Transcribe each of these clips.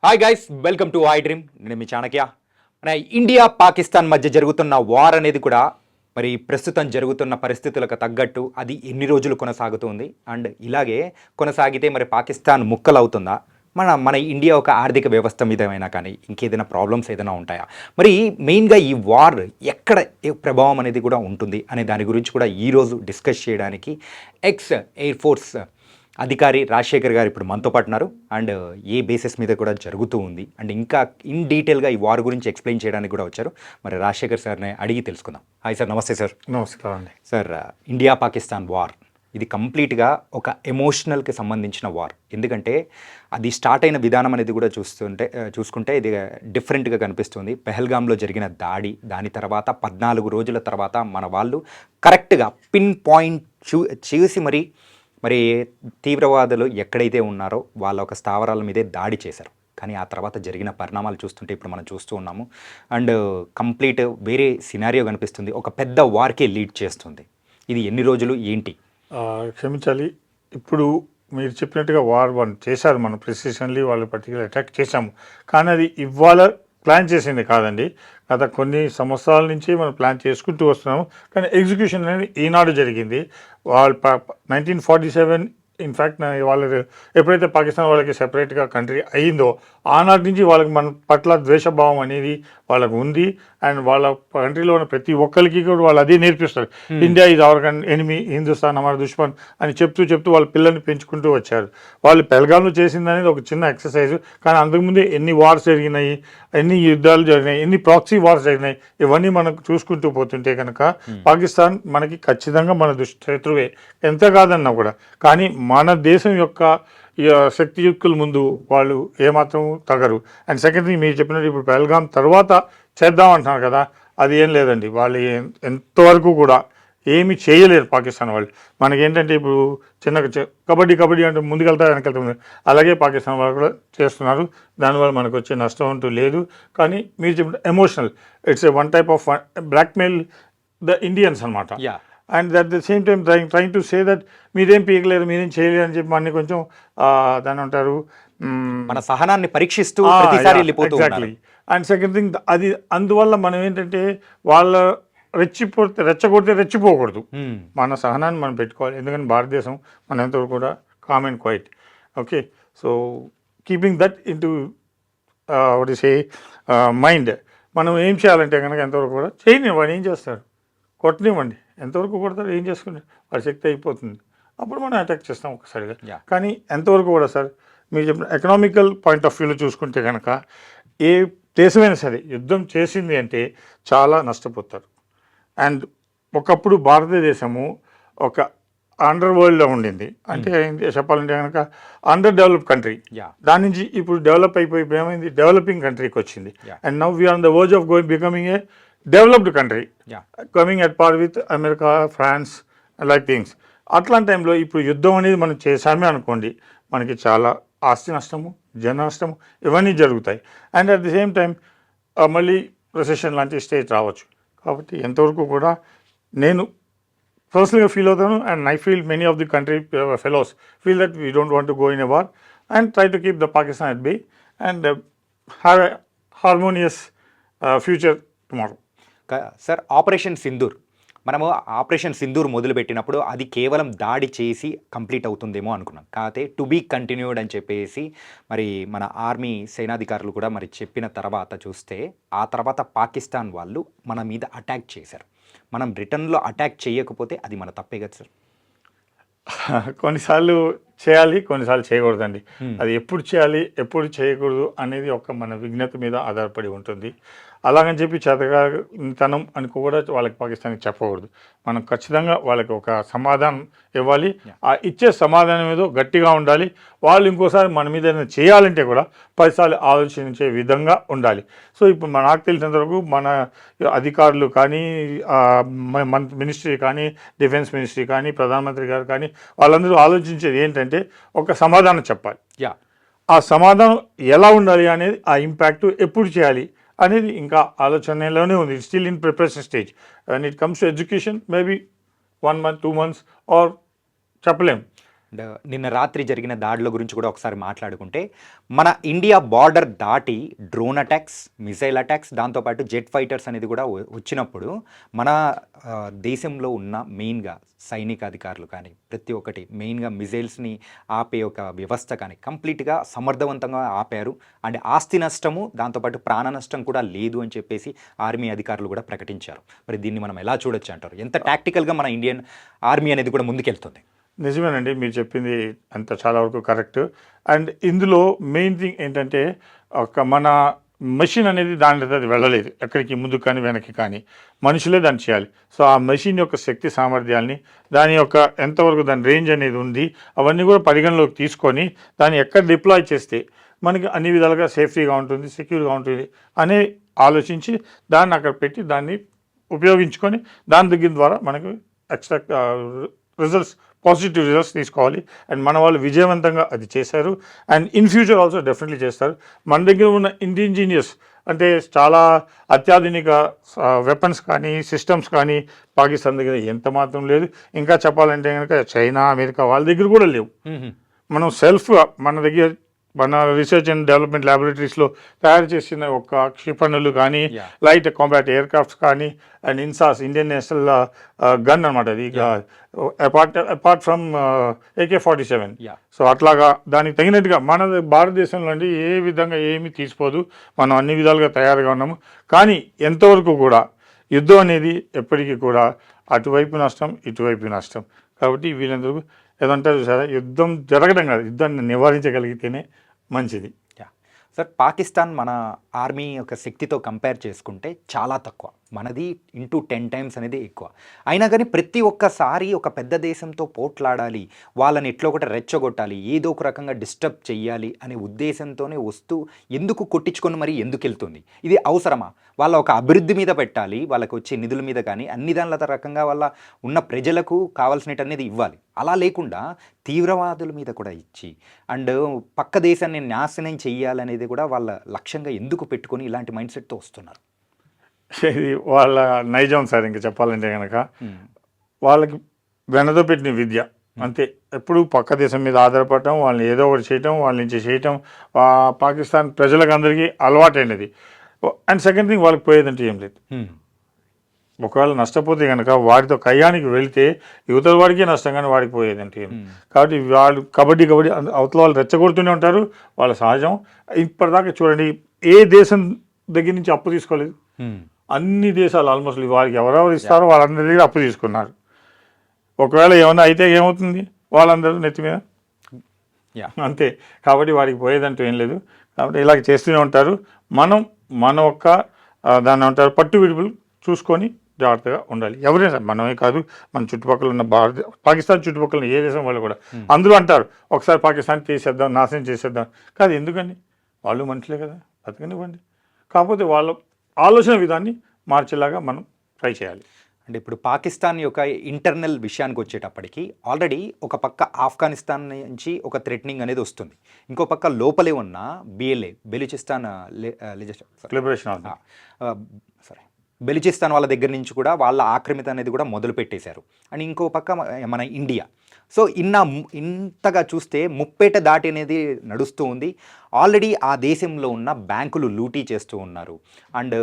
Hi guys, welcome to I dream. నేను మీ చాణక్య. మన India Pakistan మధ్య జరుగుతున్న వార్ అనేది కూడా మరి ప్రస్తుతం జరుగుతున్న పరిస్థితులకు తగ్గట్టు అది ఎన్ని రోజులు కొనసాగుతుంది అండ్ ఇలాగే కొనసాగితే మరి పాకిస్తాన్ ముక్కలవుతుందా, మన మన ఇండియా ఒక ఆర్థిక వ్యవస్థ మీద ఏమైనా కానీ ఇంకేదైనా ప్రాబ్లమ్స్ ఏదైనా ఉంటాయా, మరి మెయిన్గా ఈ వార్ ఎక్కడ ప్రభావం అనేది కూడా ఉంటుంది అనే దాని గురించి కూడా ఈరోజు డిస్కస్ చేయడానికి ఎక్స్ ఎయిర్ ఫోర్స్ అధికారి రాజశేఖర్ గారు ఇప్పుడు మనతో పాటు ఉన్నారు. అండ్ ఏ బేసిస్ మీద కూడా జరుగుతూ ఉంది అండ్ ఇంకా ఇన్ డీటెయిల్గా ఈ వార్ గురించి ఎక్స్ప్లెయిన్ చేయడానికి కూడా వచ్చారు. మరి రాజశేఖర్ సార్ని అడిగి తెలుసుకుందాం. హాయ్ సార్, నమస్తే సార్. నమస్కారం అండి. సార్, ఇండియా పాకిస్తాన్ వార్ ఇది కంప్లీట్గా ఒక ఎమోషనల్కి సంబంధించిన వార్. ఎందుకంటే అది స్టార్ట్ అయిన విధానం అనేది కూడా చూసుకుంటే ఇది డిఫరెంట్గా కనిపిస్తుంది. పెహల్గామ్లో జరిగిన దాడి, దాని తర్వాత 14 రోజుల తర్వాత మన వాళ్ళు కరెక్ట్గా పిన్ పాయింట్ చేసి మరి తీవ్రవాదులు ఎక్కడైతే ఉన్నారో వాళ్ళ ఒక స్థావరాల మీదే దాడి చేశారు. కానీ ఆ తర్వాత జరిగిన పరిణామాలు చూస్తుంటే ఇప్పుడు మనం చూస్తూ ఉన్నాము. అండ్ కంప్లీట్ వేరే సినారియో కనిపిస్తుంది. ఒక పెద్ద వార్కే లీడ్ చేస్తుంది. ఇది ఎన్ని రోజులు ఏంటి? క్షమించాలి, ఇప్పుడు మీరు చెప్పినట్టుగా వార్ 1 చేశారు. మనం ప్రిసిషన్లీ వాళ్ళు పర్టికులర్ అటాక్ చేశాము. కానీ అది ఇవాళ ప్లాన్ చేసింది కాదండి. గత కొన్ని సంవత్సరాల నుంచి మనం ప్లాన్ చేసుకుంటూ వస్తున్నాము. కానీ ఎగ్జిక్యూషన్ అనేది ఈనాడు జరిగింది. వాళ్ళు 1947 ఇన్ఫ్యాక్ట్ వాళ్ళు ఎప్పుడైతే పాకిస్తాన్ వాళ్ళకి సెపరేట్గా కంట్రీ అయ్యిందో ఆనాటి నుంచి వాళ్ళకి మన పట్ల ద్వేషభావం అనేది వాళ్ళకు ఉంది. అండ్ వాళ్ళ కంట్రీలో ఉన్న ప్రతి ఒక్కరికి కూడా వాళ్ళు అదే నేర్పిస్తారు. India is our enemy, Hindustan అమర్ దుష్మన్ అని చెప్తూ వాళ్ళ పిల్లల్ని పెంచుకుంటూ వచ్చారు. వాళ్ళు పెల్గాంలో చేసింది అనేది ఒక చిన్న ఎక్సర్సైజ్. కానీ అంతకుముందే ఎన్ని వార్స్ జరిగినాయి, ఎన్ని యుద్ధాలు జరిగినాయి, ఎన్ని ప్రాక్సీ వార్స్ జరిగినాయి, ఇవన్నీ మనకు చూసుకుంటూ పోతుంటే కనుక పాకిస్తాన్ మనకి ఖచ్చితంగా మన శత్రువే, ఎంత కాదన్నా కూడా. కానీ మన దేశం యొక్క శక్తియుక్తుల ముందు వాళ్ళు ఏమాత్రం తగరు. అండ్ సెకండరీ మీరు చెప్పినట్టు ఇప్పుడు పెహల్గాం తర్వాత చేద్దామంటున్నారు కదా, అది ఏం లేదండి. వాళ్ళు ఎంతవరకు కూడా ఏమి చేయలేరు పాకిస్తాన్ వాళ్ళు. మనకేంటంటే ఇప్పుడు చిన్నగా కబడ్డీ అంటే ముందుకెళ్తా వెనకెళ్తా, అలాగే పాకిస్తాన్ వాళ్ళు కూడా చేస్తున్నారు. దానివల్ల మనకు వచ్చే నష్టం అంటూ లేదు. కానీ మీరు చెప్పిన emotional, it's a one type of blackmail the Indians అనమాట. And at the same time trying to say that మీరేం పీకలేరు, మీరేం చేయలేరు అని చెప్పి మనని కొంచెం దాని అంటారు మన సహనాన్ని పరీక్షిస్తూ ఎగ్జాక్ట్లీ. అండ్ సెకండ్ థింగ్, అది అందువల్ల మనం ఏంటంటే వాళ్ళ రెచ్చగొడితే రెచ్చిపోకూడదు. మన సహనాన్ని మనం పెట్టుకోవాలి. ఎందుకంటే భారతదేశం మన ఎంతవరకు కూడా calm and quiet. Okay, so keeping that in to what is a mind, మనం ఏం చేయాలంటే కనుక ఎంతవరకు కూడా చేయని వాడు ఏం చేస్తాడు, కొట్టనివ్వండి. ఎంతవరకు కొడతారు, ఏం చేసుకుంటే వాడి శక్తి అయిపోతుంది. అప్పుడు మనం అటాక్ చేస్తాం ఒక్కసారిగా. కానీ ఎంతవరకు కూడా సార్ మీరు చెప్పిన ఎకనామికల్ పాయింట్ ఆఫ్ వ్యూలో చూసుకుంటే కనుక ఏ దేశమైనా సరే యుద్ధం చేసింది అంటే చాలా నష్టపోతారు. అండ్ ఒకప్పుడు భారతదేశము ఒక అండర్ వరల్డ్లో ఉండింది. అంటే చెప్పాలంటే కనుక అండర్ డెవలప్డ్ కంట్రీ. దాని నుంచి ఇప్పుడు డెవలప్ అయిపోయి ఏమైంది, డెవలపింగ్ కంట్రీకి వచ్చింది. And now we are on the verge of becoming a developed country, coming at par with America, France like things. అట్లాంటి టైంలో ఇప్పుడు యుద్ధం అనేది మనం చేసామే అనుకోండి, మనకి చాలా ఆస్తి నష్టము, జన నష్టము ఇవన్నీ జరుగుతాయి. And at the same time మళ్ళీ రిసెషన్ లాంటి స్టేజ్ రావచ్చు. కాబట్టి ఎంతవరకు కూడా నేను పర్సనల్గా ఫీల్ అవుతాను. And I feel many of the country fellows feel that we don't want to go in a war and try to keep the Pakistan at bay and have a harmonious future tomorrow. Sir, operation Sindoor, మనము operation Sindoor మొదలుపెట్టినప్పుడు అది కేవలం దాడి చేసి complete అవుతుందేమో అనుకున్నాం. కాకపోతే to be continued అని చెప్పేసి మరి మన ఆర్మీ సేనాధికారులు కూడా మరి చెప్పిన తర్వాత చూస్తే ఆ తర్వాత పాకిస్తాన్ వాళ్ళు మన మీద అటాక్ చేశారు. మనం రిటర్న్లో అటాక్ చేయకపోతే అది మన తప్పే కదా సార్? కొన్నిసార్లు చేయాలి, కొన్నిసార్లు చేయకూడదండి. అది ఎప్పుడు చేయాలి, ఎప్పుడు చేయకూడదు అనేది ఒక మన విజ్ఞత మీద ఆధారపడి ఉంటుంది. అలాగని చెప్పి చేతగాతనం అని కూడా వాళ్ళకి పాకిస్తాన్కి చెప్పకూడదు. మనం ఖచ్చితంగా వాళ్ళకి ఒక సమాధానం ఇవ్వాలి. ఆ ఇచ్చే సమాధానం ఏదో గట్టిగా ఉండాలి. వాళ్ళు ఇంకోసారి మన మీద ఏదైనా చేయాలంటే కూడా 10 సార్లు ఆలోచించే విధంగా ఉండాలి. సో ఇప్పుడు నాకు తెలిసినంతవరకు మన అధికారులు కానీ, మన మినిస్ట్రీ కానీ, డిఫెన్స్ మినిస్ట్రీ కానీ, ప్రధానమంత్రి గారు కానీ వాళ్ళందరూ ఆలోచించేది ఏంటంటే ఒక సమాధానం చెప్పాలి. ఆ సమాధానం ఎలా ఉండాలి అనేది, ఆ ఇంపాక్ట్ ఎప్పుడు చేయాలి అనేది ఇంకా ఆలోచనలోనే ఉంది. Still in preparation stage. And it comes to education maybe 1 month 2 months or చెప్పలేం. అండ్ నిన్న రాత్రి జరిగిన దాడుల గురించి కూడా ఒకసారి మాట్లాడుకుంటే మన ఇండియా బార్డర్ దాటి డ్రోన్ అటాక్స్, మిసైల్ అటాక్స్, దాంతోపాటు జెట్ ఫైటర్స్ అనేది కూడా వచ్చినప్పుడు మన దేశంలో ఉన్న మెయిన్గా సైనిక అధికారులు కానీ ప్రతి ఒక్కటి మెయిన్గా మిజైల్స్ని ఆపే ఒక వ్యవస్థ కానీ కంప్లీట్గా సమర్థవంతంగా ఆపారు. అండ్ ఆస్తి నష్టము దాంతోపాటు ప్రాణ నష్టం కూడా లేదు అని చెప్పేసి ఆర్మీ అధికారులు కూడా ప్రకటించారు. మరి దీన్ని మనం ఎలా చూడొచ్చు అంటారు? ఎంత టాక్టికల్గా మన ఇండియన్ ఆర్మీ అనేది కూడా ముందుకెళ్తుంది? నిజమేనండి, మీరు చెప్పింది అంత చాలా వరకు కరెక్ట్. అండ్ ఇందులో మెయిన్ థింగ్ ఏంటంటే మన మెషిన్ అనేది దాని అది వెళ్ళలేదు ఎక్కడికి, ముందుకు కానీ వెనక్కి కానీ, మనుషులే దాన్ని చేయాలి. సో ఆ మెషిన్ యొక్క శక్తి సామర్థ్యాల్ని, దాని యొక్క ఎంతవరకు దాని రేంజ్ అనేది ఉంది, అవన్నీ కూడా పరిగణలోకి తీసుకొని దాన్ని ఎక్కడ డిప్లాయ్ చేస్తే మనకి అన్ని విధాలుగా సేఫ్టీగా ఉంటుంది, సెక్యూర్గా ఉంటుంది అని ఆలోచించి దాన్ని అక్కడ పెట్టి దాన్ని ఉపయోగించుకొని దాని దగ్గర ద్వారా మనకు ఎక్స్ట్రా రిజల్ట్స్, పాజిటివ్ రిజల్ట్స్ తీసుకోవాలి. అండ్ మన వాళ్ళు విజయవంతంగా అది చేశారు. And in future also definitely చేస్తారు. మన దగ్గర ఉన్న ఇండిజినియస్ అంటే చాలా అత్యాధునిక వెపన్స్ కానీ సిస్టమ్స్ కానీ పాకిస్తాన్ దగ్గర ఎంత మాత్రం లేదు. ఇంకా చెప్పాలంటే కనుక చైనా, అమెరికా వాళ్ళ దగ్గర కూడా లేవు. మనం సెల్ఫ్గా మన దగ్గర మన రీసెర్చ్ అండ్ డెవలప్మెంట్ ల్యాబొరేటరీస్లో తయారు చేసిన ఒక క్షిపణులు కానీ, లైట్ కాంబాట్ ఎయిర్ క్రాఫ్ట్స్ కానీ, and INSAS Indian national gun అనమాట అది, అపార్ట్ ఫ్రమ్ AK-47. సో అట్లాగా దానికి తగినట్టుగా మన భారతదేశంలో అండి ఏ విధంగా ఏమీ తీసిపోదు, మనం అన్ని విధాలుగా తయారుగా ఉన్నాము. కానీ ఎంతవరకు కూడా యుద్ధం అనేది ఎప్పటికీ కూడా అటువైపు నష్టం, ఇటువైపు నష్టం. కాబట్టి వీళ్ళందరూ ఏదంటారు సరే, యుద్ధం జరగడం కాదు, యుద్ధాన్ని నివారించగలిగితేనే మంచిది. సార్, పాకిస్తాన్ మన ఆర్మీ యొక్క శక్తితో కంపేర్ చేసుకుంటే చాలా తక్కువ, మనది ఇంటూ 10 times అనేది ఎక్కువ. అయినా కానీ ప్రతి ఒక్కసారి ఒక పెద్ద దేశంతో పోట్లాడాలి, వాళ్ళని ఎట్లా ఒకటి రెచ్చగొట్టాలి, ఏదో ఒక రకంగా డిస్టర్బ్ చెయ్యాలి అనే ఉద్దేశంతోనే వస్తూ ఎందుకు కొట్టించుకొని మరి ఎందుకు వెళ్తుంది? ఇది అవసరమా? వాళ్ళ ఒక అభివృద్ధి మీద పెట్టాలి, వాళ్ళకి వచ్చే నిధుల మీద కానీ అన్ని దానిల రకంగా వాళ్ళ ఉన్న ప్రజలకు కావాల్సినట్టు అనేది ఇవ్వాలి. అలా లేకుండా తీవ్రవాదుల మీద కూడా ఇచ్చి అండ్ పక్క దేశాన్ని నాశనం చెయ్యాలనేది కూడా వాళ్ళ లక్ష్యంగా ఎందుకు పెట్టుకొని ఇలాంటి మైండ్ సెట్తో వస్తున్నారు? ఇది వాళ్ళ నైజం సార్. ఇంకా చెప్పాలంటే కనుక వాళ్ళకి వెనదో పెట్టిన విద్య అంతే. ఎప్పుడు పక్క దేశం మీద ఆధారపడటం, వాళ్ళని ఏదో ఒకటి చేయటం, వాళ్ళ నుంచి చేయటం పాకిస్తాన్ ప్రజలకు అందరికీ అలవాటైనది. అండ్ సెకండ్ థింగ్, వాళ్ళకి పోయేదంటే ఏం లేదు. ఒకవేళ నష్టపోతే కనుక వాడితో కయ్యానికి వెళితే యువతల వాడికే నష్టం, కానీ వాడికి పోయేదంటే ఏం. కాబట్టి వాళ్ళు కబడ్డీ అవతల వాళ్ళు రెచ్చగొడుతూనే ఉంటారు, వాళ్ళ సహజం. ఇప్పటిదాకా చూడండి, ఏ దేశం దగ్గర నుంచి అప్పు తీసుకోలేదు. అన్ని దేశాలు ఆల్మోస్ట్ వారికి ఎవరెవరు ఇస్తారో వాళ్ళందరి దగ్గర అప్పు తీసుకున్నారు. ఒకవేళ ఏమన్నా అయితే ఏమవుతుంది, వాళ్ళందరూ నెత్తి మీద అంతే. కాబట్టి వాడికి పోయేదంటూ ఏం లేదు. కాబట్టి ఇలాగ చేస్తూనే ఉంటారు. మనం మన ఒక్క దాన్ని అంటారు పట్టు విడుపులు చూసుకొని జాగ్రత్తగా ఉండాలి. ఎవరైనా మనమే కాదు, మన చుట్టుపక్కల ఉన్న పాకిస్తాన్ చుట్టుపక్కల ఏ దేశం వాళ్ళు కూడా అందరూ అంటారు ఒకసారి పాకిస్తాన్ చేసేద్దాం, నాశనం చేసేద్దాం. కాదు, ఎందుకండి, వాళ్ళు మనుషులే కదా, బతకనివ్వండి. కాకపోతే వాళ్ళ ఆలోచన విధాన్ని మార్చేలాగా మనం ట్రై చేయాలి. అంటే ఇప్పుడు పాకిస్తాన్ యొక్క ఇంటర్నల్ విషయానికి వచ్చేటప్పటికి ఆల్రెడీ ఒక పక్క ఆఫ్ఘనిస్తాన్ నుంచి ఒక థ్రెటనింగ్ అనేది వస్తుంది, ఇంకో పక్క లోపలే ఉన్న BLA Balochistan liberation sorry Balochistan వాళ్ళ దగ్గర నుంచి కూడా వాళ్ళ ఆక్రమిత అనేది కూడా మొదలు పెట్టేశారు. అండ్ ఇంకో పక్క మన ఇండియా. సో ఇంతగా చూస్తే ముప్పేట దాటి అనేది నడుస్తూ ఉంది. ఆల్రెడీ ఆ దేశంలో ఉన్న బ్యాంకులు లూటీ చేస్తూ ఉన్నారు. అండ్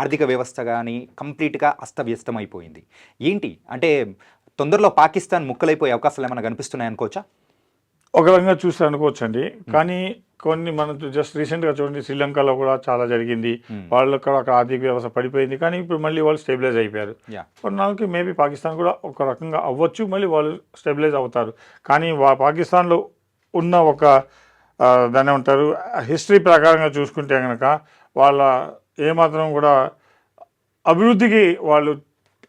ఆర్థిక వ్యవస్థ కానీ కంప్లీట్గా అస్తవ్యస్తం అయిపోయింది. ఏంటి అంటే తొందరలో పాకిస్తాన్ ముక్కలైపోయే అవకాశాలు ఏమైనా కనిపిస్తున్నాయి అనుకోవచ్చా? ఒక రకంగా చూస్తే అనుకోవచ్చు అండి. కానీ కొన్ని మనం జస్ట్ రీసెంట్గా చూడండి, శ్రీలంకలో కూడా చాలా జరిగింది. వాళ్ళకి కూడా అక్కడ ఆర్థిక వ్యవస్థ పడిపోయింది, కానీ ఇప్పుడు మళ్ళీ వాళ్ళు స్టెబిలైజ్ అయిపోయారు. కొన్నాళ్ళకి మేబీ పాకిస్తాన్ కూడా ఒక రకంగా అవ్వచ్చు, మళ్ళీ వాళ్ళు స్టెబిలైజ్ అవుతారు. కానీ పాకిస్తాన్లో ఉన్న ఒక దాన్ని ఏమంటారు హిస్టరీ ప్రకారంగా చూసుకుంటే కనుక వాళ్ళ ఏమాత్రం కూడా అభివృద్ధికి వాళ్ళు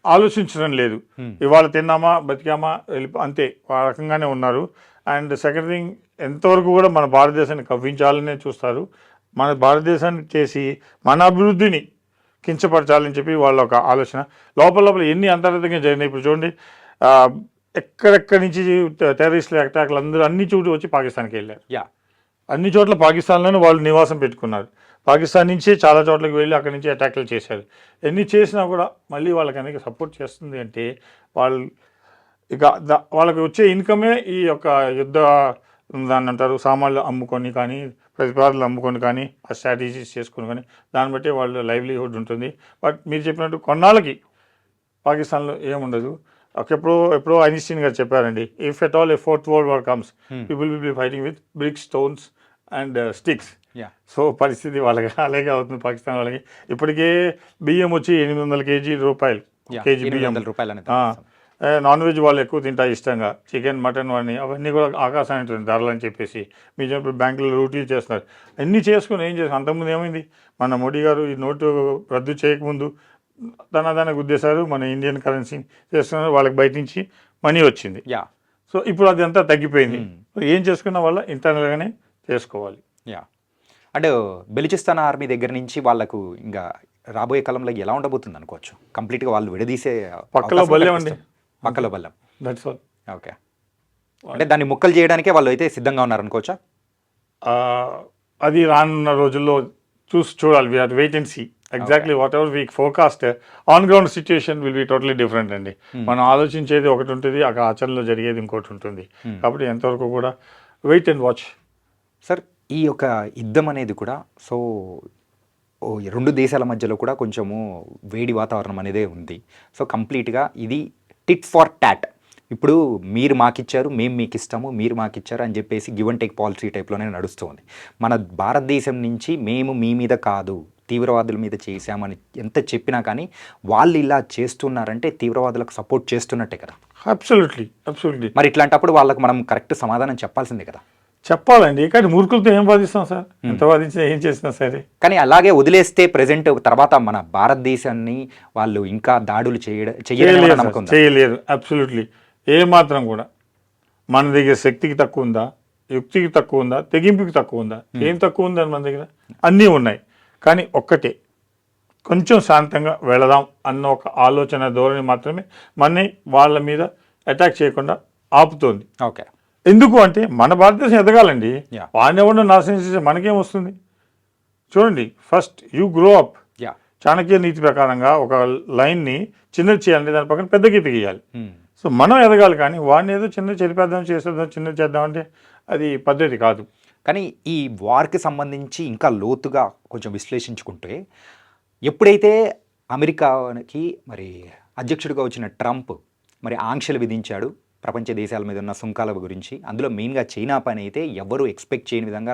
ఆలోచించడం లేదు. ఇవాళ తిన్నామా, బతికామా, అంతే, ఆ రకంగానే ఉన్నారు. అండ్ సెకండ్ థింగ్, ఎంతవరకు కూడా మన భారతదేశాన్ని కవ్వించాలనే చూస్తారు. మన భారతదేశాన్ని చేసి మన అభివృద్ధిని కించపరచాలని చెప్పి వాళ్ళ ఒక ఆలోచన. లోపల ఎన్ని అంతర్గతంగా జరిగినాయి. ఇప్పుడు చూడండి, ఎక్కడెక్కడి నుంచి టెర్రరిస్టుల అటాక్లు అందరూ అన్ని చోటు వచ్చి పాకిస్తాన్కి వెళ్ళారు. అన్ని చోట్ల పాకిస్తాన్లోనే వాళ్ళు నివాసం పెట్టుకున్నారు. పాకిస్తాన్ నుంచే చాలా చోట్లకి వెళ్ళి అక్కడి నుంచి అటాక్లు చేశారు. ఎన్ని చేసినా కూడా మళ్ళీ వాళ్ళకి అనేది సపోర్ట్ చేస్తుంది అంటే వాళ్ళు ఇక వాళ్ళకి వచ్చే ఇన్కమే ఈ యొక్క యుద్ధ దాన్ని అంటారు సామాన్లు అమ్ముకొని కానీ ప్రతిపాదనలు అమ్ముకొని కానీ ఆ స్ట్రాటజీస్ చేసుకొని కానీ దాన్ని బట్టి వాళ్ళ లైవ్లీహుడ్ ఉంటుంది. బట్ మీరు చెప్పినట్టు కొన్నాళ్ళకి పాకిస్తాన్లో ఏముండదు. ఎప్పుడో ఐన్స్టీన్ గారు చెప్పారండి, if at all a fourth world war comes people will be fighting with bricks, stones and sticks. So పరిస్థితి వాళ్ళకి అలాగే అవుతుంది పాకిస్తాన్ వాళ్ళకి. ఇప్పటికే బియ్యం వచ్చి 800 కేజీ బియ్యం. నాన్ వెజ్ వాళ్ళు ఎక్కువ తింటారు ఇష్టంగా, చికెన్ మటన్ అవన్నీ కూడా ఆకాశాన్ని ఉంటుంది ధరలు అని చెప్పేసి. మీ చెప్పి బ్యాంకులో రూటీలు చేస్తున్నారు. అన్నీ చేసుకుని ఏం చేస్తారు? అంతకుముందు ఏమైంది, మన మోడీ గారు ఈ నోటు రద్దు చేయకముందు దాన్ని గుద్దేశారు, మన ఇండియన్ కరెన్సీ చేస్తున్నారు, వాళ్ళకి బయట నుంచి మనీ వచ్చింది. సో ఇప్పుడు అది అంతా తగ్గిపోయింది. ఏం చేసుకున్న వల్ల ఇంటర్నల్గానే చేసుకోవాలి. అంటే బెలుచిస్తాన్ ఆర్మీ దగ్గర నుంచి వాళ్ళకు ఇంకా రాబోయే కాలంలో ఎలా ఉండబోతుంది అనుకోవచ్చు? కంప్లీట్గా వాళ్ళు విడదీసే పక్కలో బల్లెం అండి, పక్కలో బల్లం. That's all. ఓకే, అంటే దాన్ని ముక్కలు చేయడానికే వాళ్ళు అయితే సిద్ధంగా ఉన్నారు అనుకోవచ్చా? అది రానున్న రోజుల్లో చూడాలి. We have to wait and see exactly what ever we forecast. On ground situation will be totally different అండి. మనం ఆలోచించేది ఒకటి ఉంటుంది, అక్కడ ఆచరణలో జరిగేది ఇంకోటి ఉంటుంది. కాబట్టి ఎంతవరకు కూడా వెయిట్ అండ్ వాచ్. సార్, ఈ యొక్క యుద్ధం అనేది కూడా సో రెండు దేశాల మధ్యలో కూడా కొంచెము వేడి వాతావరణం అనేదే ఉంది. సో కంప్లీట్గా ఇది టిట్ ఫర్ టాట్. ఇప్పుడు మీరు మాకిచ్చారు, మేము మీకు ఇస్తాము, మీరు మాకిచ్చారు అని చెప్పేసి గివ్ అండ్ టేక్ పాలసీ టైప్లోనే నడుస్తుంది. మన భారతదేశం నుంచి మేము మీ మీద కాదు తీవ్రవాదుల మీద చేశామని ఎంత చెప్పినా కానీ వాళ్ళు ఇలా చేస్తున్నారంటే తీవ్రవాదులకు సపోర్ట్ చేస్తున్నట్టే కదా. అబ్సల్యూట్లీ. మరి ఇట్లాంటప్పుడు వాళ్ళకి మనం కరెక్ట్ సమాధానం చెప్పాల్సిందే కదా. చెప్పాలండి, కానీ మూర్ఖులతో ఏం వాదిస్తాం సార్? ఎంత వాదించినా ఏం చేసినా సరే. కానీ అలాగే వదిలేస్తే ప్రెజెంట్ తర్వాత మన భారతదేశాన్ని వాళ్ళు ఇంకా దాడులు చేయలేరు. అబ్సల్యూట్లీ. ఏమాత్రం కూడా మన దగ్గర శక్తికి తక్కువ ఉందా, యుక్తికి తక్కువ ఉందా, తెగింపుకి తక్కువ ఉందా? ఏం తక్కువ ఉందని మన దగ్గర అన్నీ ఉన్నాయి. కానీ ఒక్కటే, కొంచెం శాంతంగా వెళదాం అన్న ఒక ఆలోచన ధోరణి మాత్రమే మనని వాళ్ళ మీద అటాక్ చేయకుండా ఆపుతోంది. ఓకే, ఎందుకు అంటే మన భారతదేశం ఎదగాలండి. వాడిని ఎవరినో నాశనం చేసే మనకేం వస్తుంది? చూడండి, first you grow up. Chanakya నీతి ప్రకారంగా ఒక లైన్ని చిన్నది చేయాలంటే దాని పక్కన పెద్ద గీత గీయాలి. సో మనం ఎదగాలి, కానీ వాడిని ఏదో చిన్న చెరిపేద్దాం, చేసేద్దాం, చిన్న చేద్దాం అంటే అది పద్ధతి కాదు. కానీ ఈ వార్కి సంబంధించి ఇంకా లోతుగా కొంచెం విశ్లేషించుకుంటే, ఎప్పుడైతే అమెరికాకి మరి అధ్యక్షుడిగా వచ్చిన ట్రంప్ మరి ఆంక్షలు విధించాడు ప్రపంచ దేశాల మీద ఉన్న సుంకాల గురించి, అందులో మెయిన్గా చైనా పని అయితే ఎవరు ఎక్స్పెక్ట్ చేయని విధంగా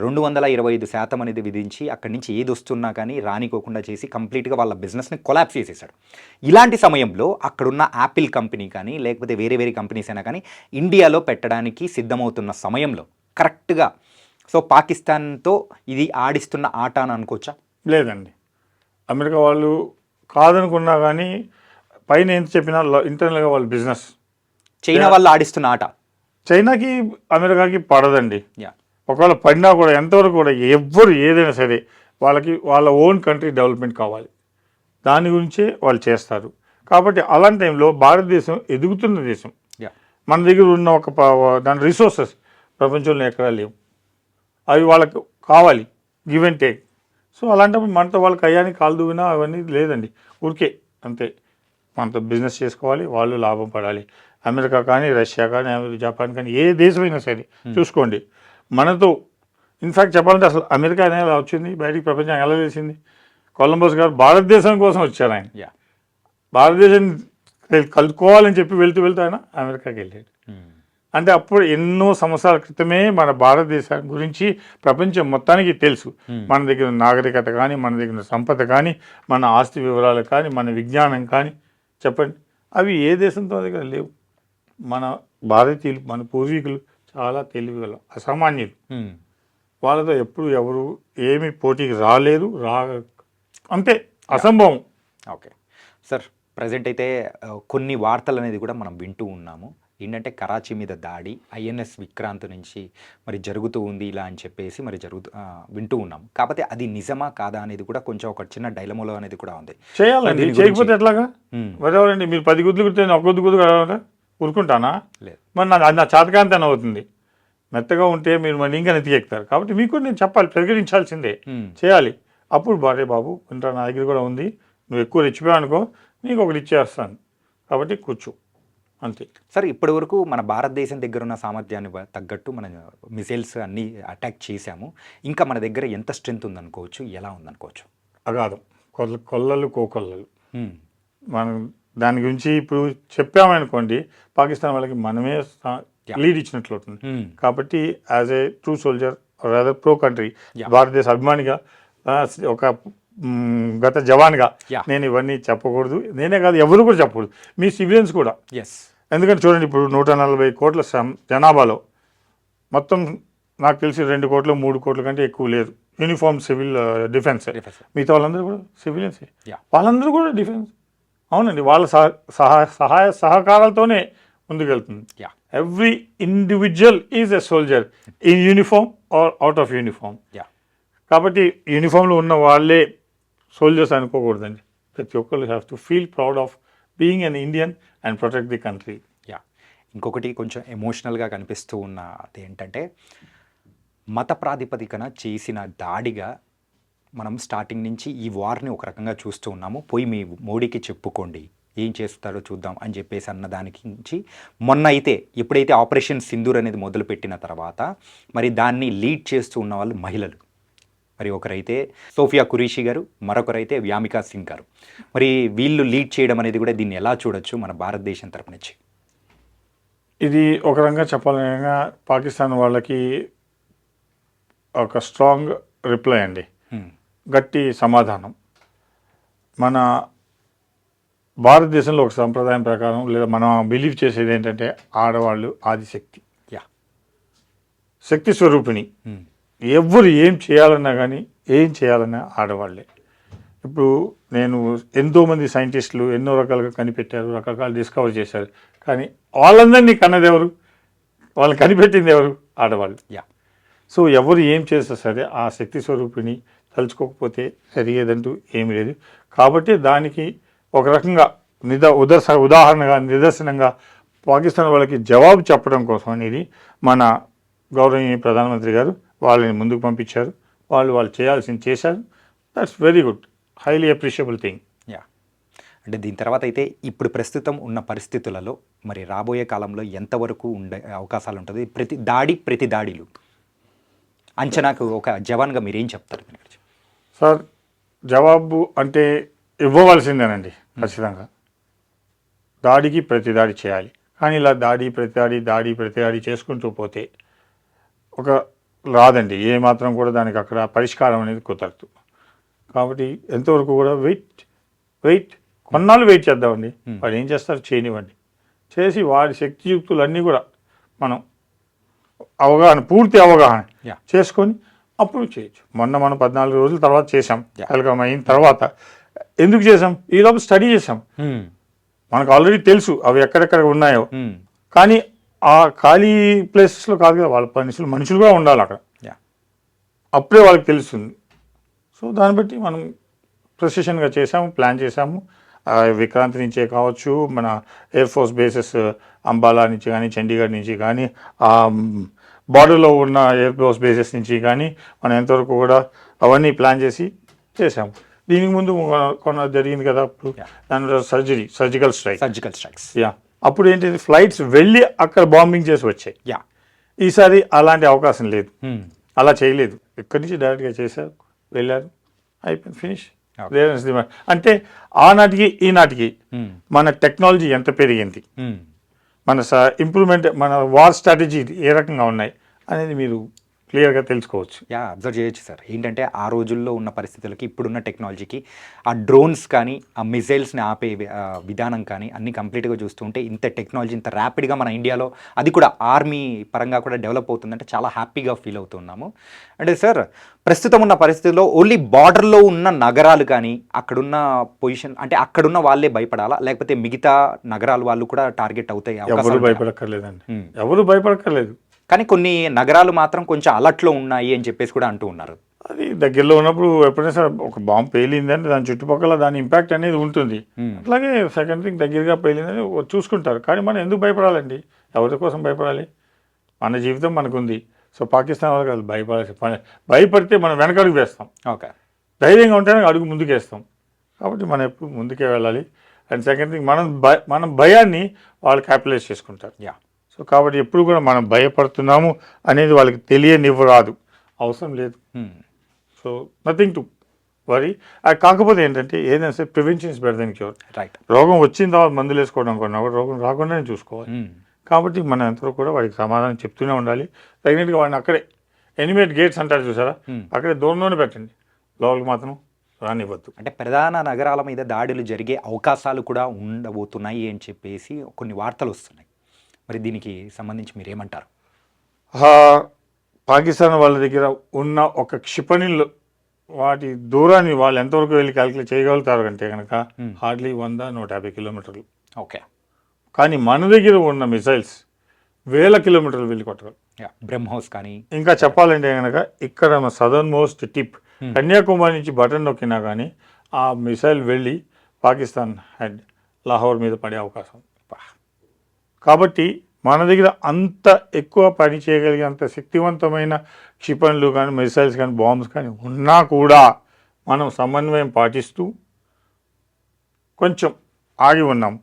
225% అనేది విధించి అక్కడి నుంచి ఏది వస్తున్నా కానీ రానికోకుండా చేసి కంప్లీట్గా వాళ్ళ బిజినెస్ని కొలాప్స్ చేసేసాడు. ఇలాంటి సమయంలో అక్కడున్న యాపిల్ కంపెనీ కానీ లేకపోతే వేరే కంపెనీస్ అయినా కానీ ఇండియాలో పెట్టడానికి సిద్ధమవుతున్న సమయంలో కరెక్ట్గా సో పాకిస్తాన్తో ఇది ఆడిస్తున్న ఆట అని అనుకోవచ్చా? లేదండి, అమెరికా వాళ్ళు కాదనుకున్నా కానీ పైన ఎంత చెప్పినా ఇంటర్నల్గా వాళ్ళ బిజినెస్. చైనా వాళ్ళు ఆడిస్తున్న ఆట చైనాకి అమెరికాకి పడదండి. ఒకవేళ పడినా కూడా ఎంతవరకు కూడా ఎవ్వరు ఏదైనా సరే వాళ్ళకి వాళ్ళ ఓన్ కంట్రీ డెవలప్మెంట్ కావాలి, దాని గురించే వాళ్ళు చేస్తారు. కాబట్టి అలాంటి టైంలో భారతదేశం ఎదుగుతున్న దేశం, మన దగ్గర ఉన్న దాని రిసోర్సెస్ ప్రపంచంలో ఎక్కడా లేవు, అవి వాళ్ళకు కావాలి, గివ్ అండ్ టేక్. సో అలాంటప్పుడు మనతో వాళ్ళకి అయ్యానికి కాలు దూవినా అవన్నీ లేదండి, ఊరికే అంతే. మనతో బిజినెస్ చేసుకోవాలి, వాళ్ళు లాభం పడాలి. అమెరికా కానీ, రష్యా కానీ, జపాన్ కానీ, ఏ దేశమైనా సరే చూసుకోండి మనతో. ఇన్ఫ్యాక్ట్ చెప్పాలంటే అసలు అమెరికా అనేది ఎలా వచ్చింది బయటికి, ప్రపంచం ఎలా తెలిసింది? కొలంబస్ గారు భారతదేశం కోసం వచ్చారు. ఆయన భారతదేశం కలుపుకోవాలని చెప్పి వెళ్తూ ఆయన అమెరికాకి వెళ్ళాడు. అంటే అప్పుడు ఎన్నో సంవత్సరాల క్రితమే మన భారతదేశం గురించి ప్రపంచం మొత్తానికి తెలుసు. మన దగ్గర నాగరికత కానీ, మన దగ్గర సంపద కానీ, మన ఆస్తి వివరాలు కానీ, మన విజ్ఞానం కానీ చెప్పండి, అవి ఏ దేశంతో దగ్గర లేవు. మన భారతీయులు, మన పూర్వీకులు చాలా తెలివిగల అసామాన్యులు. వాళ్ళతో ఎప్పుడు ఎవరు ఏమి పోటీకి రాలేదు, అంతే, అసంభవం. ఓకే సార్, ప్రజెంట్ అయితే కొన్ని వార్తలు అనేది కూడా మనం వింటూ ఉన్నాము. ఏంటంటే కరాచీ మీద దాడి ఐఎన్ఎస్ విక్రాంత్ నుంచి మరి జరుగుతూ ఉంది ఇలా అని చెప్పేసి మరి వింటూ ఉన్నాం. కాకపోతే అది నిజమా కాదా అనేది కూడా కొంచెం ఒక చిన్న డైలమోలో అనేది కూడా ఉంది. చేయాలండి, చేయకపోతే ఎట్లాగా? ఎవరండి మీరు 10 గుద్దులు కుడితే ఒక గుద్దు ఊరుకుంటానా? లేదు, మరి నా చాతకాంతి అని అవుతుంది. మెత్తగా ఉంటే మీరు మరి ఇంకా నెత్తికెక్కుతారు. కాబట్టి మీకు నేను చెప్పాలి, ప్రకటించాల్సిందే, చేయాలి. అప్పుడు బారే బాబు ఇంత నా దగ్గర కూడా ఉంది, నువ్వు ఎక్కువ రెచ్చిపోయావు అనుకో, నీకు ఒకటి ఇచ్చేస్తాను, కాబట్టి కూర్చో అంతే. సార్ ఇప్పటి వరకు మన భారతదేశం దగ్గర ఉన్న సామర్థ్యాన్ని తగ్గట్టు మన మిసైల్స్ అన్నీ అటాక్ చేశాము. ఇంకా మన దగ్గర ఎంత స్ట్రెంత్ ఉందనుకోవచ్చు, ఎలా ఉందనుకోవచ్చు? అగాధం, కొల్లలు కోకొల్లలు. హ్మ్. మనం దాని గురించి ఇప్పుడు చెప్పామనుకోండి, పాకిస్తాన్ వాళ్ళకి మనమే లీడ్ ఇచ్చినట్లు అవుతుంది. Hmm. కాబట్టి as a true soldier rather pro country, Yeah. భారతదేశ అభిమానిగా, ఒక గత జవాన్గా Yeah. నేను ఇవన్నీ చెప్పకూడదు. నేనే కాదు, ఎవరు కూడా చెప్పకూడదు, మీ సివిలియన్స్ కూడా. ఎస్. ఎందుకంటే చూడండి, ఇప్పుడు 140 కోట్ల జనాభాలో మొత్తం నాకు తెలిసి 2 కోట్లు 3 కోట్ల కంటే ఎక్కువ లేదు యూనిఫామ్ సివిల్ డిఫెన్స్. మిగతా వాళ్ళందరూ కూడా సివిలియన్సే. Yeah. వాళ్ళందరూ కూడా డిఫెన్స్. అవునండి, వాళ్ళ సహాయ సహకారాలతోనే ముందుకెళ్తుంది. Yeah. Every individual is a soldier in uniform or out of uniform. Yeah. కాబట్టి యూనిఫామ్లో ఉన్న వాళ్ళే సోల్జర్స్ అనుకోకూడదండి. ప్రతి ఒక్కరు have to feel proud of being an Indian and protect the country. Yeah. ఇంకొకటి కొంచెం ఎమోషనల్గా కనిపిస్తూ ఉన్నది ఏంటంటే, మత ప్రాతిపదికన చేసిన దాడిగా మనం స్టార్టింగ్ నుంచి ఈ వార్ని ఒక రకంగా చూస్తూ ఉన్నాము. పోయి మీ మోడీకి చెప్పుకోండి, ఏం చేస్తారో చూద్దాం అని చెప్పేసి అన్నదానికి నుంచి మొన్న అయితే ఎప్పుడైతే ఆపరేషన్ సింధూర్ అనేది మొదలుపెట్టిన తర్వాత మరి దాన్ని లీడ్ చేస్తూ ఉన్న వాళ్ళు మహిళలు. మరి ఒకరైతే సోఫియా ఖురేషీ గారు, మరొకరైతే వ్యామికా సింగ్ గారు. మరి వీళ్ళు లీడ్ చేయడం అనేది కూడా దీన్ని ఎలా చూడొచ్చు మన భారతదేశం తరపు నుంచి? ఇది ఒక రకంగా చెప్పాలనగా పాకిస్తాన్ వాళ్ళకి ఒక స్ట్రాంగ్ రిప్లై అండి, గట్టి సమాధానం. మన భారతదేశంలో ఒక సంప్రదాయం ప్రకారం, లేదా మనం బిలీవ్ చేసేది ఏంటంటే, ఆడవాళ్ళు ఆదిశక్తి, యా, శక్తి స్వరూపిణి. ఎవరు ఏం చేయాలన్నా కానీ, ఏం చేయాలన్నా ఆడవాళ్ళే. ఇప్పుడు నేను ఎంతోమంది సైంటిస్టులు ఎన్నో రకాలుగా కనిపెట్టారు, రకరకాలు డిస్కవర్ చేశారు, కానీ వాళ్ళందరినీ కన్నది ఎవరు? వాళ్ళు కనిపెట్టింది ఎవరు? ఆడవాళ్ళు. యా. సో ఎవరు ఏం చేస్తే సరే ఆ శక్తి స్వరూపిణి తలుచుకోకపోతే జరిగేదంటూ ఏమీ లేదు. కాబట్టి దానికి ఒక రకంగా ఉదాహరణగా, నిదర్శనంగా పాకిస్తాన్ వాళ్ళకి జవాబు చెప్పడం కోసం అనేది మన గౌరవనీయ ప్రధానమంత్రి గారు వాళ్ళని ముందుకు పంపించారు. వాళ్ళు చేయాల్సింది చేశారు. That's very good, highly appreciable thing. Yeah. అంటే దీని తర్వాత అయితే ఇప్పుడు ప్రస్తుతం ఉన్న పరిస్థితులలో మరి రాబోయే కాలంలో ఎంతవరకు ఉండే అవకాశాలు ఉంటుంది? ప్రతి దాడిలు అంచనాకు ఒక జవాన్గా మీరేం చెప్తారు? సార్, జవాబు అంటే ఇవ్వవలసిందేనండి ఖచ్చితంగా. దాడికి ప్రతి దాడి చేయాలి, కానీ ఇలా ప్రతి దాడి చేసుకుంటూ పోతే ఒక రాదండి, ఏమాత్రం కూడా దానికి అక్కడ పరిష్కారం అనేది కుదరదు. కాబట్టి ఎంతవరకు కూడా వెయిట్ కొన్నాళ్ళు వెయిట్ చేద్దామండి. వాడు ఏం చేస్తారు చేయనివ్వండి, చేసి వాడి శక్తియుక్తులన్నీ కూడా మనం పూర్తి అవగాహన చేసుకొని అప్పుడు చేయొచ్చు. మనం 14 రోజుల తర్వాత చేసాం, కలకలం అయిన తర్వాత. ఎందుకు చేసాం? ఈలోపు స్టడీ చేసాం. మనకు ఆల్రెడీ తెలుసు అవి ఎక్కడెక్కడ ఉన్నాయో, కానీ ఆ ఖాళీ ప్లేసెస్లో కాదు కదా, వాళ్ళ మనుషులు కూడా ఉండాలి అక్కడ, అప్పుడే వాళ్ళకి తెలుస్తుంది. సో దాన్ని బట్టి మనం ప్రెసిషన్గా చేసాము, ప్లాన్ చేసాము. విక్రాంతి నుంచే కావచ్చు, మన ఎయిర్ ఫోర్స్ బేసెస్ అంబాలా నుంచి కానీ, చండీగఢ్ నుంచి కానీ, బార్డర్లో ఉన్న ఎయిర్ ఫోర్స్ బేసెస్ నుంచి కానీ మనం ఎంతవరకు కూడా అవన్నీ ప్లాన్ చేసాము. దీనికి ముందు కొన్న జరిగింది కదా, అప్పుడు దాని సర్జికల్ స్ట్రైక్స్. యా, అప్పుడు ఏంటి, ఫ్లైట్స్ వెళ్ళి అక్కడ బాంబింగ్ చేసి వచ్చాయి. యా, ఈసారి అలాంటి అవకాశం లేదు, అలా చేయలేదు. ఇక్కడి నుంచి డైరెక్ట్గా చేశారు, వెళ్ళారు, అయిపోయింది, ఫినిష్. అంటే ఆనాటికి ఈనాటికి మన టెక్నాలజీ ఎంత పెరిగింది, మన ఇంప్రూవ్మెంట్, మన వార్ స్ట్రాటజీ ఏ రకంగా ఉన్నాయి అనేది మీరు క్లియర్గా తెలుసుకోవచ్చు. యా, అబ్జర్వ్ చేయొచ్చు సార్. ఏంటంటే ఆ రోజుల్లో ఉన్న పరిస్థితులకి ఇప్పుడున్న టెక్నాలజీకి, ఆ డ్రోన్స్ కానీ, ఆ మిసైల్స్ని ఆపే విధానం కానీ అన్నీ కంప్లీట్గా చూస్తుంటే ఇంత టెక్నాలజీ ఇంత ర్యాపిడ్గా మన ఇండియాలో, అది కూడా ఆర్మీ పరంగా కూడా డెవలప్ అవుతుందంటే చాలా హ్యాపీగా ఫీల్ అవుతున్నాము. అంటే సార్, ప్రస్తుతం ఉన్న పరిస్థితుల్లో ఓన్లీ బార్డర్లో ఉన్న నగరాలు కానీ, అక్కడున్న పొజిషన్ అంటే అక్కడున్న వాళ్ళే భయపడాలా, లేకపోతే మిగతా నగరాల వాళ్ళు కూడా టార్గెట్ అవుతాయి? ఎవరు భయపడక్కర్లేదండి, ఎవరు భయపడక్కర్లేదు. కానీ కొన్ని నగరాలు మాత్రం కొంచెం అలర్ట్లో ఉన్నాయి అని చెప్పేసి కూడా అంటూ ఉన్నారు. అది దగ్గరలో ఉన్నప్పుడు ఎప్పుడైనా సరే ఒక బాంబు పేలిందని దాని చుట్టుపక్కల దాని ఇంపాక్ట్ అనేది ఉంటుంది. అట్లాగే సెకండ్ థింగ్ దగ్గరగా పేలిందని చూసుకుంటారు. కానీ మనం ఎందుకు భయపడాలండి? ఎవరి కోసం భయపడాలి? మన జీవితం మనకుంది. సో పాకిస్తాన్ వాళ్ళకి అది భయపడితే మనం వెనకడుగు వేస్తాం. ఓకే, ధైర్యంగా ఉంటేనే అడుగు ముందుకేస్తాం. కాబట్టి మనం ఎప్పుడు ముందుకే వెళ్ళాలి. అండ్ సెకండ్ థింగ్, మనం భయాన్ని వాళ్ళు క్యాపిటలైజ్ చేసుకుంటారు. యా సో కాబట్టి ఎప్పుడు కూడా మనం భయపడుతున్నాము అనేది వాళ్ళకి తెలియనివ్వరాదు, అవసరం లేదు. So nothing to worry. అది కాకపోతే ఏంటంటే ఏదైనా సరే prevention is better than cure. Right. రోగం వచ్చిన తర్వాత మందులు వేసుకోవడం కొన్నా కూడా రోగం రాకుండానే చూసుకోవాలి. కాబట్టి మనం ఎంతో కూడా వాడికి సమాధానం చెప్తూనే ఉండాలి. తగినట్టుగా వాడిని అక్కడే ఎనిమేట్ గేట్స్ అంటారు చూసారా, అక్కడే దూరంలోనే పెట్టండి, లోపలికి మాత్రం రానివ్వద్దు. అంటే ప్రధాన నగరాల మీద దాడులు జరిగే అవకాశాలు కూడా ఉండబోతున్నాయి అని చెప్పేసి కొన్ని వార్తలు వస్తున్నాయి. మరి దీనికి సంబంధించి మీరు ఏమంటారు? పాకిస్తాన్ వాళ్ళ దగ్గర ఉన్న ఒక క్షిపణిలో వాటి దూరాన్ని వాళ్ళు ఎంతవరకు వెళ్ళి క్యాలిక్యులేట్ చేయగలుగుతారు అంటే కనుక హార్డ్లీ 100-150 కిలోమీటర్లు. ఓకే. కానీ మన దగ్గర ఉన్న మిసైల్స్ 1000 కిలోమీటర్లు వెళ్ళి కొట్టగలరు. బ్రహ్మోస్ కానీ ఇంకా చెప్పాలంటే కనుక ఇక్కడ సదర్న్ మోస్ట్ టిప్ కన్యాకుమారి నుంచి బటన్ నొక్కినా కానీ ఆ మిసైల్ వెళ్ళి పాకిస్తాన్ హెడ్ లాహోర్ మీద పడే అవకాశం. కాబట్టి మన దగ్గర అంత ఎక్కువ పని చేయగలిగే అంత శక్తివంతమైన క్షిపణులు కానీ మిసైల్స్ కానీ బాంబ్స్ కానీ ఉన్నా కూడా మనం సమన్వయం పాటిస్తూ కొంచెం ఆగి ఉన్నాం.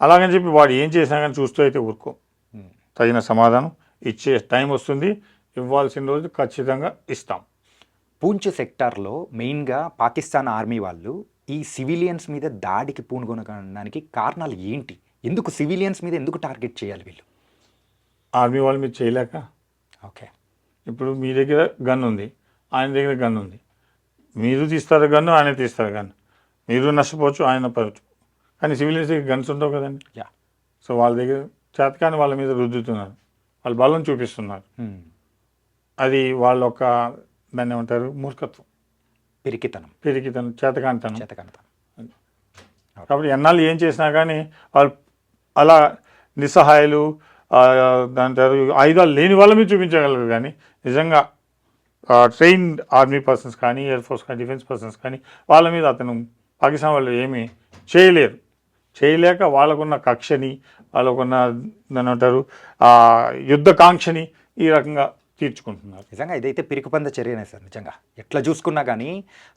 అలాగని చెప్పి వాడు ఏం చేసినా కానీ చూస్తూ అయితే ఊరుకో, తగిన సమాధానం ఇచ్చే టైం వస్తుంది, ఇవ్వాల్సిన రోజు ఖచ్చితంగా ఇస్తాం. పూంచ్ సెక్టార్లో మెయిన్గా పాకిస్తాన్ ఆర్మీ వాళ్ళు ఈ సివిలియన్స్ మీద దాడికి పూనుకొనడానికి కారణాలు ఏంటి? ఎందుకు సివిలియన్స్ మీద ఎందుకు టార్గెట్ చేయాలి వీళ్ళు? ఆర్మీ వాళ్ళ మీద చేయలేక. ఓకే. ఇప్పుడు మీ దగ్గర గన్ ఉంది, ఆయన దగ్గర గన్ ఉంది, మీరు తీస్తారు గన్ను, ఆయన తీస్తారు గన్ను, మీరు నష్టపోవచ్చు, ఆయన పడవచ్చు. కానీ సివిలియన్స్ దగ్గర గన్స్ ఉండవు కదండి. సో వాళ్ళ దగ్గర చేతకాని వాళ్ళ మీద రుద్దుతున్నారు, వాళ్ళు బలం చూపిస్తున్నారు. అది వాళ్ళ ఒక దాన్ని ఏమంటారు, మూర్ఖత్వం, పిరికితనం, చేతకానితనం. కాబట్టి ఎన్నాళ్ళు ఏం చేసినా కానీ వాళ్ళు అలా నిస్సహాయాలు, దాంటారు ఆయుధాలు లేని వాళ్ళ మీద చూపించగలరు. కానీ నిజంగా ట్రైన్డ్ ఆర్మీ పర్సన్స్ కానీ, ఎయిర్ ఫోర్స్ కానీ, డిఫెన్స్ పర్సన్స్ కానీ వాళ్ళ మీద అతను పాకిస్తాన్ వాళ్ళు ఏమీ చేయలేరు. చేయలేక వాళ్ళకున్న కక్షని, వాళ్ళకున్న దాన్ని అంటారు యుద్ధ కాంక్షని ఈ రకంగా తీర్చుకుంటున్నారు. నిజంగా ఇదైతే పిరికిపంద చర్యనే సార్. నిజంగా ఎట్లా చూసుకున్నా కానీ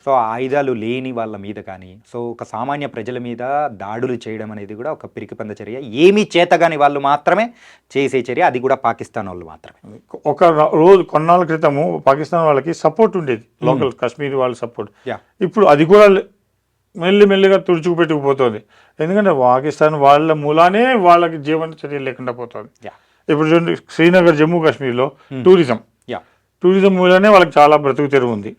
సో ఆయుధాలు లేని వాళ్ళ మీద కానీ, సో ఒక సామాన్య ప్రజల మీద దాడులు చేయడం అనేది కూడా ఒక పిరికిపంద చర్య. ఏమీ చేతగాని వాళ్ళు మాత్రమే చేసే చర్య, అది కూడా పాకిస్తాన్ వాళ్ళు మాత్రమే. ఒక రోజు కొన్నాళ్ళ క్రితము పాకిస్తాన్ వాళ్ళకి సపోర్ట్ ఉండేది, లోకల్ కాశ్మీర్ వాళ్ళ సపోర్ట్. ఇప్పుడు అది కూడా మెల్లిమెల్లిగా తుడుచుకుపెట్టుకుపోతుంది. ఎందుకంటే పాకిస్తాన్ వాళ్ళ మూలానే వాళ్ళకి జీవన చర్య లేకుండా పోతుంది. ఇప్పుడు చూడండి, శ్రీనగర్ జమ్మూ కాశ్మీర్లో టూరిజం మూలనే వాళ్ళకి చాలా బ్రతుకు తెరువు ఉంది.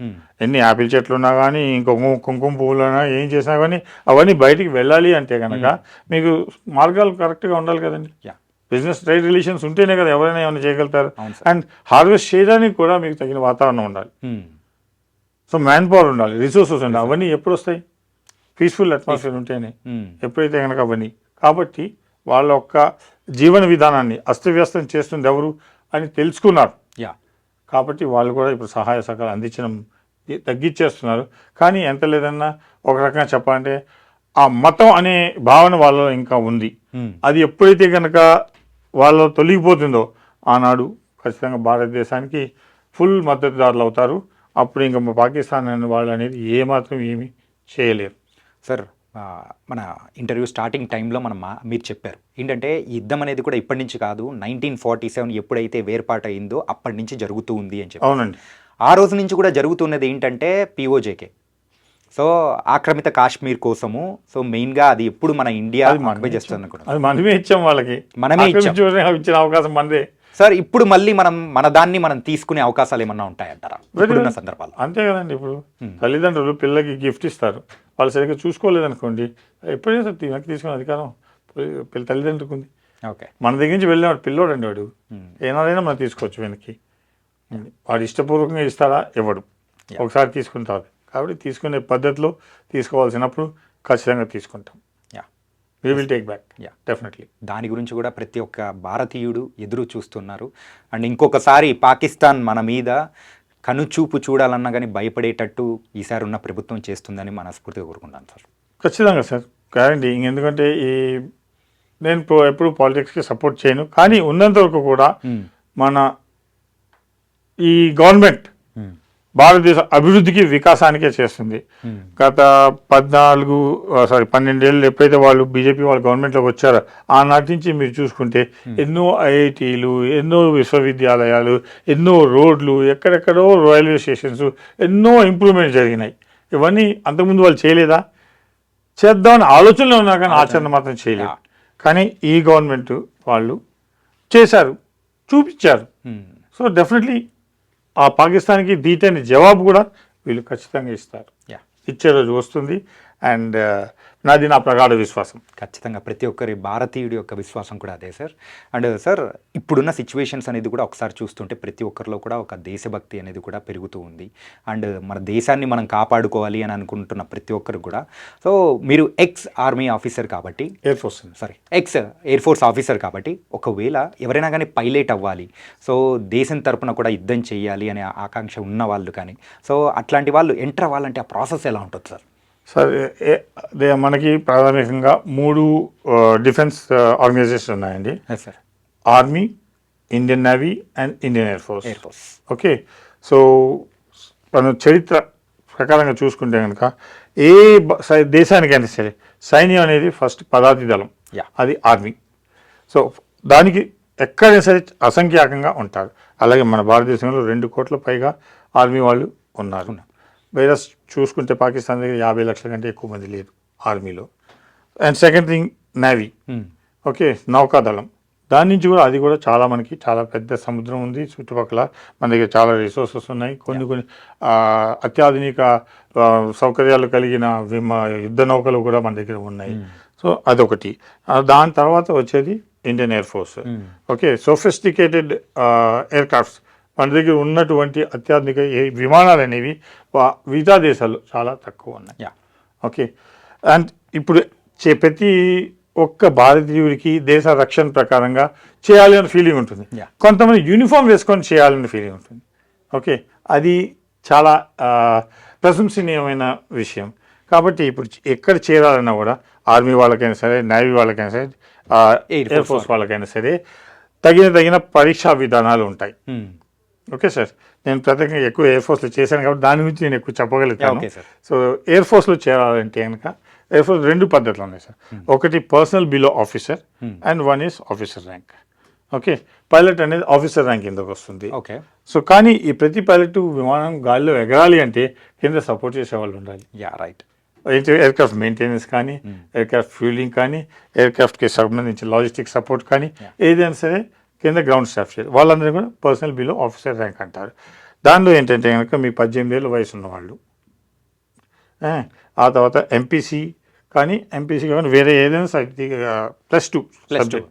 ఎన్ని యాపిల్ చెట్లు ఉన్నా కానీ, ఇంకొక కుంకుమ పువ్వులు ఉన్నా, ఏం చేసినా కానీ అవన్నీ బయటికి వెళ్ళాలి అంటే కనుక మీకు మార్గాలు కరెక్ట్గా ఉండాలి కదండి. బిజినెస్ ట్రేడ్ రిలేషన్స్ ఉంటేనే కదా ఎవరైనా ఏమైనా చేయగలుగుతారు. అండ్ హార్వెస్ట్ చేయడానికి కూడా మీకు తగిన వాతావరణం ఉండాలి. సో మ్యాన్ పవర్ ఉండాలి, రిసోర్సెస్ ఉండాలి. అవన్నీ ఎప్పుడు వస్తాయి? పీస్ఫుల్ అట్మాస్ఫియర్ ఉంటేనే. ఎప్పుడైతే కనుక అవన్నీ, కాబట్టి వాళ్ళ యొక్క జీవన విధానాన్ని అస్తవ్యస్తం చేస్తుంది ఎవరు అని తెలుసుకున్నారు. కాబట్టి వాళ్ళు కూడా ఇప్పుడు సహాయ సహకారాలు అందించడం తగ్గించేస్తున్నారు. కానీ ఎంత లేదన్నా ఒక రకంగా చెప్పాలంటే ఆ మతం అనే భావన వాళ్ళలో ఇంకా ఉంది. అది ఎప్పుడైతే కనుక వాళ్ళలో తొలగిపోతుందో ఆనాడు ఖచ్చితంగా భారతదేశానికి ఫుల్ మద్దతుదారులు అవుతారు. అప్పుడు ఇంకా పాకిస్తాన్ అనే వాళ్ళు అనేది ఏమాత్రం ఏమీ చేయలేరు. సార్, మన ఇంటర్వ్యూ స్టార్టింగ్ టైంలో మీరు చెప్పారు ఏంటంటే ఈ యుద్ధం అనేది కూడా ఇప్పటి నుంచి కాదు, 1947 ఎప్పుడైతే వేర్పాటు అయిందో అప్పటి నుంచి జరుగుతూ ఉంది అని చెప్పి. అవునండి. ఆ రోజు నుంచి కూడా జరుగుతున్నది ఏంటంటే పిఓజేకే, సో ఆక్రమిత కాశ్మీర్ కోసము. సో మెయిన్గా అది ఎప్పుడు మన ఇండియా చేస్తుంది కూడా, అది మనమే ఇచ్చాం వాళ్ళకి, మనమే ఇచ్చిన అవకాశం మనదే సార్. ఇప్పుడు మళ్ళీ మన దాన్ని మనం తీసుకునే అవకాశాలు ఏమన్నా ఉంటాయంటారా ఇప్పుడున్న సందర్భాలు? అంతే కదండి. ఇప్పుడు తల్లిదండ్రులు పిల్లలకి గిఫ్ట్ ఇస్తారు, వాళ్ళు సరిగ్గా చూసుకోలేదనుకోండి, ఎప్పుడైనా సరే వెనక్కి తీసుకునే అధికారం తల్లిదండ్రులకు ఉంది. ఓకే, మన దగ్గర నుంచి వెళ్ళినవాడు పిల్లోడు అండి, వాడు ఏనాడైనా మనం తీసుకోవచ్చు వెనక్కి. వాడు ఇష్టపూర్వకంగా ఇస్తాడా? ఇవ్వడు, ఒకసారి తీసుకుంటారు. కాబట్టి తీసుకునే పద్ధతిలో తీసుకోవాల్సినప్పుడు ఖచ్చితంగా తీసుకుంటాం. We will take back. Definitely. దాని గురించి కూడా ప్రతి ఒక్క భారతీయుడు ఎదురు చూస్తున్నారు. అండ్ ఇంకొకసారి పాకిస్తాన్ మన మీద కనుచూపు చూడాలన్నా కానీ భయపడేటట్టు ఈసారి ఉన్న ప్రభుత్వం చేస్తుందని మనస్ఫూర్తిగా కోరుకుంటాను సార్. ఖచ్చితంగా సార్, గ్యారంటీ. ఎందుకంటే నేను ఎప్పుడు పాలిటిక్స్కి సపోర్ట్ చేయను, కానీ ఉన్నంత వరకు కూడా మన ఈ గవర్నమెంట్ భారతదేశ అభివృద్ధికి వికాసానికే చేస్తుంది. గత 12 ఏళ్ళు ఎప్పుడైతే వాళ్ళు బీజేపీ వాళ్ళు గవర్నమెంట్లోకి వచ్చారో ఆనాటి నుంచి మీరు చూసుకుంటే ఎన్నో ఐఐటీలు, ఎన్నో విశ్వవిద్యాలయాలు, ఎన్నో రోడ్లు, ఎక్కడెక్కడో రైల్వే స్టేషన్స్, ఎన్నో ఇంప్రూవ్మెంట్ జరిగినాయి. ఇవన్నీ అంతకుముందు వాళ్ళు చేయలేదా? చేద్దామని ఆలోచనలో ఉన్నా కానీ ఆచరణ మాత్రం చేయలేదు. కానీ ఈ గవర్నమెంట్ వాళ్ళు చేశారు, చూపించారు. సో డెఫినెట్లీ ఆ పాకిస్తాన్కి దీటైన జవాబు కూడా వీళ్ళు ఖచ్చితంగా ఇస్తారు. ఇచ్చే రోజు వస్తుంది. అండ్ నాది నా ప్రగాఢ విశ్వాసం. ఖచ్చితంగా ప్రతి ఒక్కరి భారతీయుడి యొక్క విశ్వాసం కూడా అదే సార్. అండ్ సార్ ఇప్పుడున్న సిచ్యువేషన్స్ అనేది కూడా ఒకసారి చూస్తుంటే ప్రతి ఒక్కరిలో కూడా ఒక దేశభక్తి అనేది కూడా పెరుగుతూ ఉంది. అండ్ మన దేశాన్ని మనం కాపాడుకోవాలి అని అనుకుంటున్న ప్రతి ఒక్కరు కూడా. సో మీరు ఎక్స్ ఆర్మీ ఆఫీసర్ కాబట్టి, ఎక్స్ ఎయిర్ ఫోర్స్ ఆఫీసర్ కాబట్టి, ఒకవేళ ఎవరైనా కానీ పైలట్ అవ్వాలి, సో దేశం తరపున కూడా యుద్ధం చేయాలి అనే ఆకాంక్ష ఉన్న వాళ్ళు కానీ, సో అట్లాంటి వాళ్ళు ఎంటర్ అవ్వాలంటే ఆ ప్రాసెస్ ఎలా ఉంటుంది సార్? సార్ మనకి ప్రాథమికంగా 3 డిఫెన్స్ ఆర్గనైజేషన్ ఉన్నాయండి. Sir army, Indian navy and Indian air force. Okay, so మనం చరిత్ర ప్రకారంగా చూసుకుంటే కనుక ఏ దేశానికైనా సరే సైన్యం అనేది ఫస్ట్ పదాతి దళం, అది ఆర్మీ. సో దానికి ఎక్కడైనా సరే అసంఖ్యాకంగా ఉంటారు. అలాగే మన భారతదేశంలో 2 కోట్ల పైగా ఆర్మీ వాళ్ళు ఉన్నారు. వేరే చూసుకుంటే పాకిస్తాన్ దగ్గర 50 లక్షల కంటే ఎక్కువ మంది లేదు ఆర్మీలో. And second thing navy. Okay, నౌకాదళం. దాని నుంచి కూడా అది కూడా చాలా మనకి చాలా పెద్ద సముద్రం ఉంది చుట్టుపక్కల. మన దగ్గర చాలా రిసోర్సెస్ ఉన్నాయి. కొన్ని అత్యాధునిక సౌకర్యాలు కలిగిన యుద్ధ నౌకలు కూడా మన దగ్గర ఉన్నాయి. సో అదొకటి. దాని తర్వాత వచ్చేది Indian air force. Okay, sophisticated air crafts మన దగ్గర ఉన్నటువంటి అత్యాధునిక విమానాలు అనేవి మిగతా దేశాల్లో చాలా తక్కువ ఉన్నాయి. ఓకే, అండ్ ఇప్పుడు ప్రతి ఒక్క భారతీయుడికి దేశ రక్షణ ప్రకారంగా చేయాలి అనే ఫీలింగ్ ఉంటుంది. కొంతమంది యూనిఫామ్ వేసుకొని చేయాలనే ఫీలింగ్ ఉంటుంది. ఓకే, అది చాలా ప్రశంసనీయమైన విషయం. కాబట్టి ఇప్పుడు ఎక్కడ చేరాలన్నా కూడా ఆర్మీ వాళ్ళకైనా సరే, నేవీ వాళ్ళకైనా సరే, ఎయిర్ ఫోర్స్ వాళ్ళకైనా సరే తగిన పరీక్షా విధానాలు ఉంటాయి. ఓకే సార్, నేను ప్రత్యేకంగా ఎక్కువ ఎయిర్ ఫోర్స్లో చేశాను కాబట్టి దాని గురించి నేను ఎక్కువ చెప్పగలుగుతాను. సో ఎయిర్ ఫోర్స్లో చేరాలంటే కనుక ఎయిర్ ఫోర్స్ 2 పద్ధతులు ఉన్నాయి సార్. ఒకటి personal below officer and 1 is officer rank. Okay, pilot అనేది ఆఫీసర్ ర్యాంక్ కిందకు వస్తుంది. ఓకే, సో కానీ ఈ ప్రతి పైలట్ విమానం గాలిలో ఎగరాలి అంటే కింద సపోర్ట్ చేసే వాళ్ళు ఉండాలి. రైట్. ఎయిర్క్రాఫ్ట్ మెయింటెనెన్స్ కానీ, ఎయిర్క్రాఫ్ట్ ఫ్యూలింగ్ కానీ, ఎయిర్క్రాఫ్ట్కి సంబంధించి లాజిస్టిక్ సపోర్ట్ కానీ, ఏదైనా సరే కింద గ్రౌండ్ స్టాఫ్ చేయాలి. వాళ్ళందరూ కూడా పర్సనల్ బిలో ఆఫీసర్ ర్యాంక్ అంటారు. దానిలో ఏంటంటే కనుక మీ 18 ఏళ్ళ వయసు ఉన్నవాళ్ళు, ఆ తర్వాత ఎంపీసీ కానీ వేరే ఏదైనా +2 సబ్జెక్ట్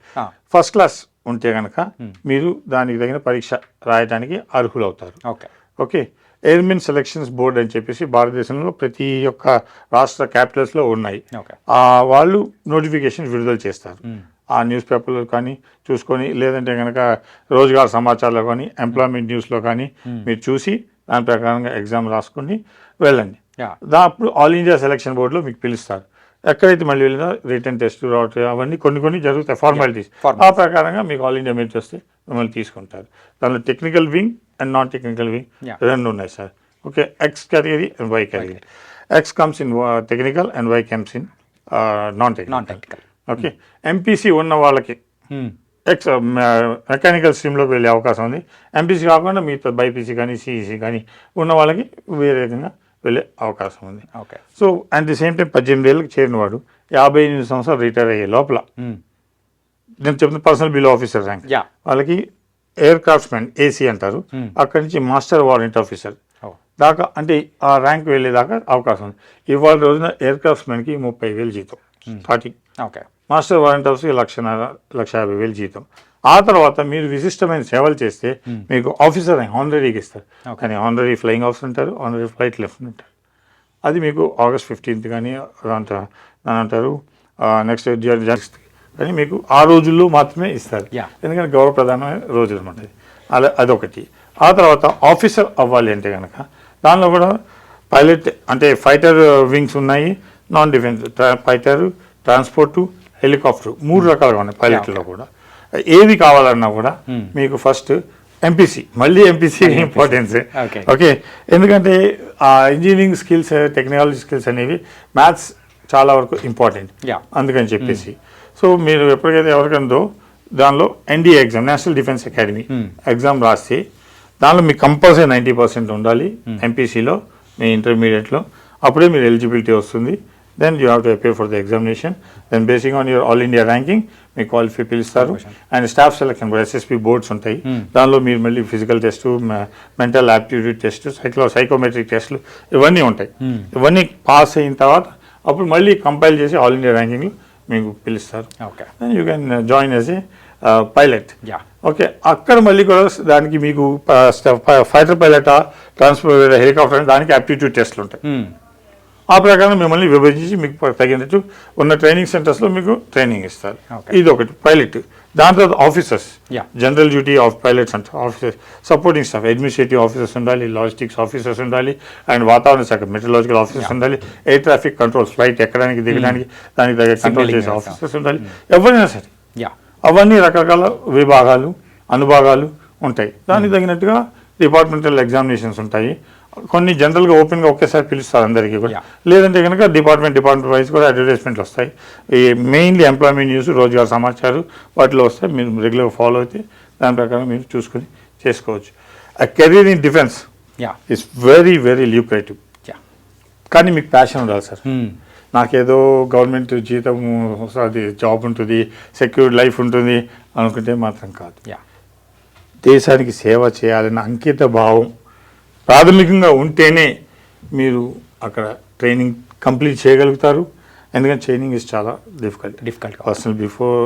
ఫస్ట్ క్లాస్ ఉంటే కనుక మీరు దానికి తగిన పరీక్ష రాయడానికి అర్హులవుతారు. ఓకే, ఎయిర్మెన్ సెలక్షన్స్ బోర్డ్ అని చెప్పేసి భారతదేశంలో ప్రతి ఒక్క రాష్ట్ర క్యాపిటల్స్లో ఉన్నాయి. వాళ్ళు నోటిఫికేషన్ విడుదల చేస్తారు. ఆ న్యూస్ పేపర్లో కానీ చూసుకొని, లేదంటే కనుక రోజ్గార్ సమాచారంలో కానీ, ఎంప్లాయ్మెంట్ న్యూస్లో కానీ మీరు చూసి దాని ప్రకారంగా ఎగ్జామ్ రాసుకొని వెళ్ళండి. అప్పుడు ఆల్ ఇండియా సెలక్షన్ బోర్డులో మీకు పిలుస్తారు. ఎక్కడైతే మళ్ళీ వెళ్ళినా రిటర్న్ టెస్ట్ అవన్నీ కొన్ని జరుగుతాయి, ఫార్మాలిటీస్. ఆ ప్రకారంగా మీకు ఆల్ ఇండియా మెరిట్ వస్తే మిమ్మల్ని తీసుకుంటారు. దానిలో technical wing and non technical wing 2 ఉన్నాయి sir. Okay, X category and Y category. X comes in technical and Y comes in non technical. Okay, MPC ఉన్న వాళ్ళకి మెకానికల్ స్ట్రీమ్లోకి వెళ్ళే అవకాశం ఉంది. ఎంపీసీ కాకుండా మిగతా బైపీసీ కానీ, సిఈసీ కానీ ఉన్న వాళ్ళకి వేరే విధంగా వెళ్ళే అవకాశం ఉంది. Okay, so at the same time 18 ఏళ్ళకి చేరినవాడు 58 సంవత్సరాలు రిటైర్ అయ్యే లోపల, నేను చెప్తున్న పర్సనల్ బిలో ఆఫీసర్ ర్యాంక్ వాళ్ళకి ఎయిర్ క్రాఫ్ట్స్మెన్ ఏసీ అంటారు, అక్కడి నుంచి మాస్టర్ వారెంట్ ఆఫీసర్ దాకా, అంటే ఆ ర్యాంక్ వెళ్ళేదాకా అవకాశం ఉంది. ఇవాళ రోజున ఎయిర్ క్రాఫ్ట్స్మెన్కి 30,000 జీతం స్టార్టింగ్. ఓకే, మాస్టర్ వారెంట్ ఆఫీసర్కి 1,50,000 జీతం. ఆ తర్వాత మీరు విశిష్టమైన సేవలు చేస్తే మీకు ఆఫీసర్ ర్యాంక్ హానరీకి ఇస్తారు. కానీ హానరీ ఫ్లయింగ్ ఆఫీసర్ ఉంటారు, హానరీ ఫ్లైట్ లెఫ్టినెంట్ ఉంటారు. అది మీకు August 15th కానీ అంటారు, నెక్స్ట్ January కానీ మీకు ఆ రోజుల్లో మాత్రమే ఇస్తారు. ఎందుకంటే గౌరవప్రధానమైన రోజులు అనమాట. అలా అదొకటి. ఆ తర్వాత ఆఫీసర్ అవ్వాలి అంటే కనుక దానిలో కూడా పైలట్ అంటే ఫైటర్ వింగ్స్ ఉన్నాయి, non defence fighter, transport, helicopter 3 రకాలుగా ఉన్నాయి పైలట్లో కూడా. ఏది కావాలన్నా కూడా మీకు ఫస్ట్ ఎంపీసీ, మళ్ళీ ఎంపీసీ ఇంపార్టెన్స్. Okay. ఓకే, ఎందుకంటే ఆ ఇంజనీరింగ్ స్కిల్స్, టెక్నాలజీ స్కిల్స్ అనేవి మ్యాథ్స్ చాలా వరకు ఇంపార్టెంట్. Yeah. అందుకని చెప్పేసి సో మీరు ఎప్పటికైతే ఎవరికందో దానిలో NDA exam, national defence academy exam రాస్తే దానిలో మీకు కంపల్సరీ 90% ఉండాలి ఎంపీసీలో, మీ ఇంటర్మీడియట్లో. అప్పుడే మీరు ఎలిజిబిలిటీ వస్తుంది. Then you have to appear for the examination. Then basing on your all India ranking మీకు క్వాలిఫై పిలుస్తారు. అండ్ స్టాఫ్ సెలెక్షన్ కూడా ఎస్ఎస్పి బోర్డ్స్ ఉంటాయి. దానిలో మీరు మళ్ళీ physical test, mental aptitude test, psychometric టెస్ట్లు ఇవన్నీ ఉంటాయి. ఇవన్నీ పాస్ అయిన తర్వాత అప్పుడు మళ్ళీ కంపైల్ చేసి ఆల్ ఇండియా ర్యాంకింగ్లో మీకు పిలుస్తారు. Then you can join as a pilot. Okay, అక్కడ మళ్ళీ కూడా దానికి మీకు ఫైటర్ పైలటా, ట్రాన్స్పోర్ట్ హెలికాప్టర్, దానికి యాప్టిట్యూడ్ టెస్ట్లు ఉంటాయి. ఆ ప్రకారం మిమ్మల్ని విభజించి మీకు తగినట్టు ఉన్న ట్రైనింగ్ సెంటర్స్లో మీకు ట్రైనింగ్ ఇస్తారు. ఇది ఒకటి పైలట్. దాని తర్వాత officers, general duty of pilots అంటే officers, supporting staff, administrative officers ఉండాలి, లాజిస్టిక్స్ ఆఫీసర్స్ ఉండాలి, అండ్ వాతావరణ శాఖ మెట్రలాజికల్ ఆఫీసర్స్ ఉండాలి, ఎయిర్ ట్రాఫిక్ కంట్రోల్, ఫ్లైట్ ఎక్కడానికి దిగడానికి దానికి తగ్గ కంట్రోల్ చేసే ఆఫీసర్స్ ఉండాలి. ఎవరైనా సరే అవన్నీ రకరకాల విభాగాలు, అనుభాగాలు ఉంటాయి. దానికి తగినట్టుగా డిపార్ట్మెంటల్ ఎగ్జామినేషన్స్ ఉంటాయి. కొన్ని జనరల్గా ఓపెన్గా ఒకేసారి పిలుస్తారు అందరికీ కూడా. లేదంటే కనుక డిపార్ట్మెంట్ వైజ్ కూడా అడ్వర్టైజ్మెంట్లు వస్తాయి. ఈ మెయిన్లీ ఎంప్లాయ్మెంట్ న్యూస్, రోజ్గార్ సమాచారం వాటిలో వస్తాయి. మీరు రెగ్యులర్గా ఫాలో అయితే దాని ప్రకారం మీరు చూసుకొని చేసుకోవచ్చు. ఆ career in defence is very very ల్యూక్రేటివ్. కానీ మీకు ప్యాషన్ ఉండాలి సార్. నాకేదో గవర్నమెంట్ జీతం, అది జాబ్ ఉంటుంది, సెక్యూర్డ్ లైఫ్ ఉంటుంది అనుకుంటే మాత్రం కాదు. దేశానికి సేవ చేయాలన్న అంకిత భావం ప్రాథమికంగా ఉంటేనే మీరు అక్కడ ట్రైనింగ్ కంప్లీట్ చేయగలుగుతారు. ఎందుకంటే ట్రైనింగ్ ఇస్ చాలా difficult. Personal before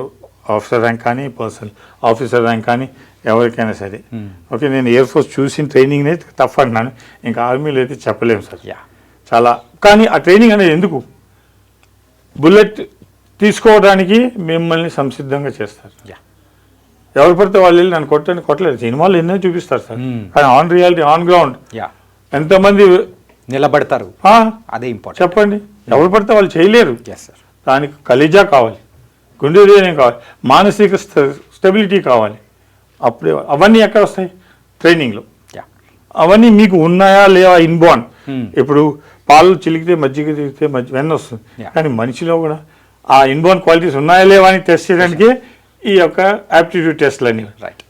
officer rank కానీ, పర్సనల్ ఆఫీసర్ ర్యాంక్ కానీ ఎవరికైనా సరే. ఓకే, నేను ఎయిర్ ఫోర్స్ చూసిన ట్రైనింగ్నే టఫ్ అంటున్నాను, ఇంకా ఆర్మీలో అయితే చెప్పలేము సార్. చాలా. కానీ ఆ ట్రైనింగ్ అనేది ఎందుకు? బుల్లెట్ తీసుకోవడానికి మిమ్మల్ని సంసిద్ధంగా చేస్తారు. ఎవరు పడితే వాళ్ళు వెళ్ళి నన్ను కొట్టలేదు. సినిమాలు ఎన్నో చూపిస్తారు సార్, కానీ ఆన్ రియాలిటీ, ఆన్ గ్రౌండ్ ఎంతమంది నిలబడతారు, అదే ఇంపార్టెంట్. చెప్పండి, ఎవరు పడితే వాళ్ళు చేయలేరు. దానికి కలేజా కావాలి, గుండె ధైర్యం కావాలి, మానసిక స్టెబిలిటీ కావాలి. అప్పుడే అవన్నీ ఎక్కడ వస్తాయి? ట్రైనింగ్లో. అవన్నీ మీకు ఉన్నాయా లేవా ఇన్బార్న్. ఇప్పుడు పాలు చిలికితే మజ్జిగ తిరిగితే వెన్న వస్తుంది, కానీ మనిషిలో కూడా ఆ ఇన్బార్న్ క్వాలిటీస్ ఉన్నాయా లేవా అని టెస్ట్ చేయడానికి ఈ యొక్క యాప్టిట్యూడ్ టెస్ట్లు అన్నీ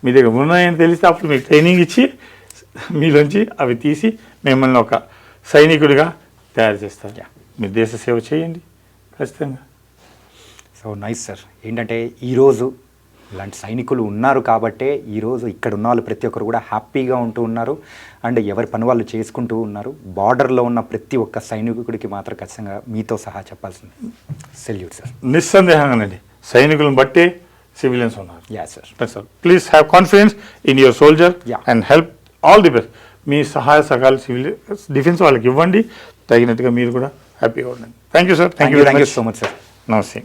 మీ దగ్గర ఉన్నాయని తెలిస్తే అప్పుడు మీకు ట్రైనింగ్ ఇచ్చి మీలోంచి అవి తీసి మిమ్మల్ని ఒక సైనికుడిగా తయారు చేస్తారు. మీరు దేశ సేవ చేయండి ఖచ్చితంగా. So nice sir. ఏంటంటే ఈరోజు ఇలాంటి సైనికులు ఉన్నారు కాబట్టే ఈరోజు ఇక్కడ ఉన్న వాళ్ళు ప్రతి ఒక్కరు కూడా హ్యాపీగా ఉంటూ ఉన్నారు. అండ్ ఎవరి పని వాళ్ళు చేసుకుంటూ ఉన్నారు. బార్డర్లో ఉన్న ప్రతి ఒక్క సైనికుడికి మాత్రం ఖచ్చితంగా మీతో సహా చెప్పాల్సింది సెల్యూట్ సార్. నిస్సందేహంగానండి, సైనికులను బట్టే సివిలియన్స్ ఉన్నారు. Sir, please have confidence in your soldier and help all the best. మీ సహాయ సహకారాలు సివిల్ డిఫెన్స్ వాళ్ళకి ఇవ్వండి, తగినట్టుగా మీరు కూడా హ్యాపీగా ఉండండి. Thank you sir. Thank you so much sir. నమస్తే.